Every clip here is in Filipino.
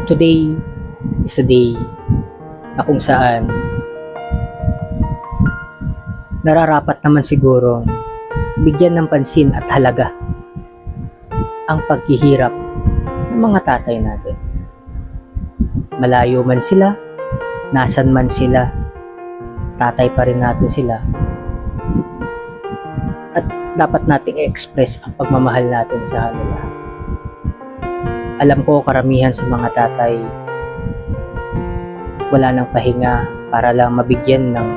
Today is a day na kung saan nararapat naman siguro bigyan ng pansin at halaga ang paghihirap ng mga tatay natin. Malayo man sila, nasan man sila, tatay pa rin natin sila. At dapat nating i-express ang pagmamahal natin sa kanila. Alam ko karamihan sa mga tatay wala nang pahinga para lang mabigyan ng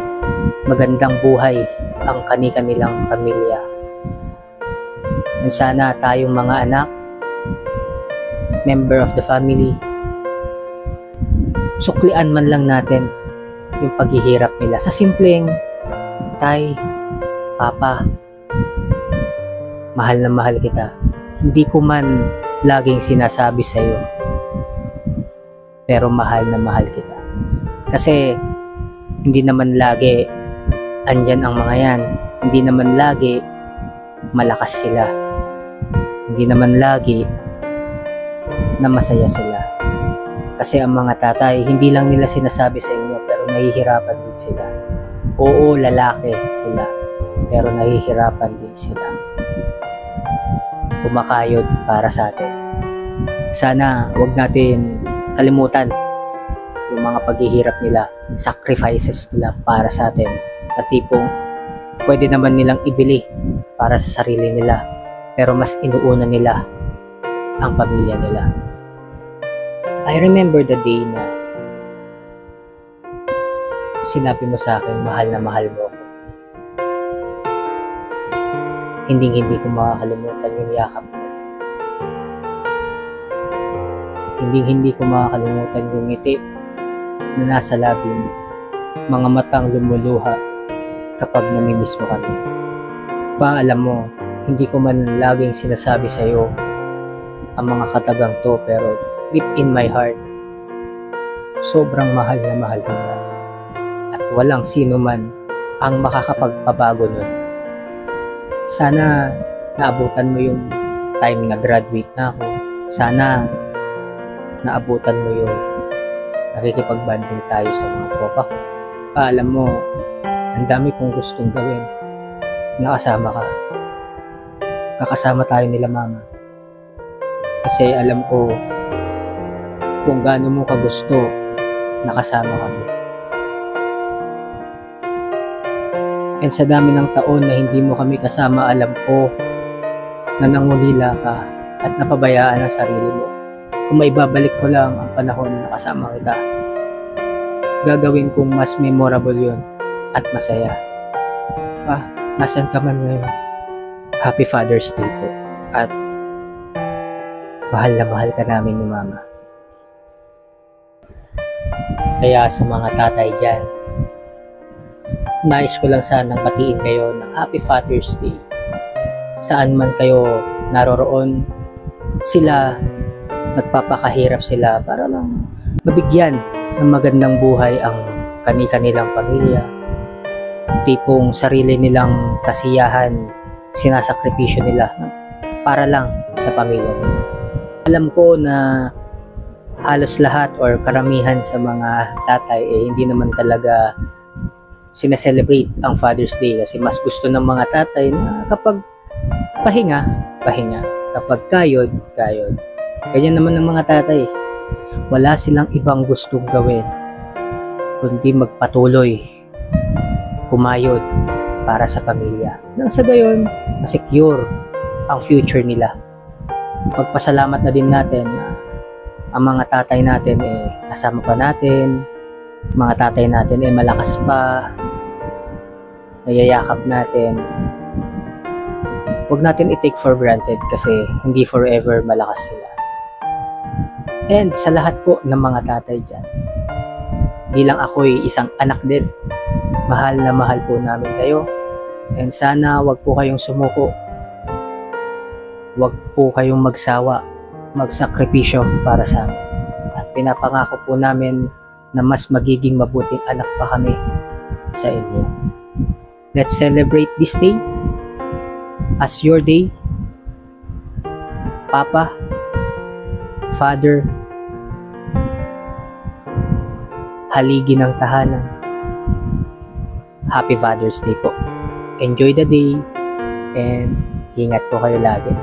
magandang buhay ang kani-kanilang pamilya. And sana tayong mga anak, member of the family, suklian man lang natin yung paghihirap nila sa simpleng, tay, papa, mahal na mahal kita. Hindi ko man laging sinasabi sa iyo, pero mahal na mahal kita. Kasi hindi naman lagi andyan ang mga yan. Hindi naman lagi malakas sila. Hindi naman lagi na masaya sila. Kasi ang mga tatay, hindi lang nila sinasabi sa inyo, pero nahihirapan din sila. Oo, lalaki sila, pero nahihirapan din sila. Kumakayod para sa atin. Sana wag natin kalimutan yung mga paghihirap nila, sacrifices nila para sa atin, at tipong pwede naman nilang ibili para sa sarili nila, pero mas inuuna nila ang pamilya nila. I remember the day na sinabi mo sa akin, mahal na mahal mo ako. Hindi ko makakalimutan yung yakap mo. Hindi ko makakalimutan yung ngiti na nasa labi mo. Mga matang lumuluha kapag namimiss mo kami. Alam mo, hindi ko man laging sinasabi sa iyo ang mga katagang to, pero deep in my heart, sobrang mahal na mahal kita. At walang sino man ang makakapagpabago nun. Sana naabutan mo yung time na graduate na ako. Sana naabutan mo yung nakikipag-banding tayo sa mga tropa ko. Alam mo, ang dami kong gustong gawin. Nakasama ka. Kakasama tayo nila mama. Kasi alam ko kung gaano mo kagusto nakasama kami. And sa dami ng taon na hindi mo kami kasama, alam ko na nangulila ka at napabayaan ang sarili mo. Kung maibabalik ko lang ang panahon na kasama kita, gagawin kong mas memorable yun at masaya. Nasan ka man ngayon? Happy Father's Day po. At mahal na mahal ka namin ni Mama. Kaya sa mga tatay dyan, nais ko lang sanang batiin kayo ng Happy Father's Day. Saan man kayo naroroon, sila, nagpapakahirap sila para lang mabigyan ng magandang buhay ang kani-kanilang pamilya. Tipong sarili nilang kasiyahan, sinasakripisyo nila para lang sa pamilya nila. Alam ko na halos lahat or karamihan sa mga tatay hindi naman talaga sineselebrate ang Father's Day, kasi mas gusto ng mga tatay na kapag pahinga, kapag kayod. Ganyan naman ng mga tatay. Wala silang ibang gustong gawin kundi magpatuloy kumayod para sa pamilya. Nang sa gayon, ma-secure ang future nila. Pagpasalamat na din natin na ang mga tatay natin kasama pa natin, mga tatay natin malakas pa, nayayakap natin. Huwag natin i-take for granted kasi hindi forever malakas sila. And sa lahat po ng mga tatay dyan, bilang ako'y isang anak din, mahal na mahal po namin kayo. And sana wag po kayong sumuko. Wag po kayong magsawa, magsakripisyo para sa amin. At pinapangako po namin na mas magiging mabuting anak pa kami sa inyo. Let's celebrate this day as your day. Papa, Father, haligi ng tahanan. Happy Father's Day po. Enjoy the day and ingat po kayo lagi.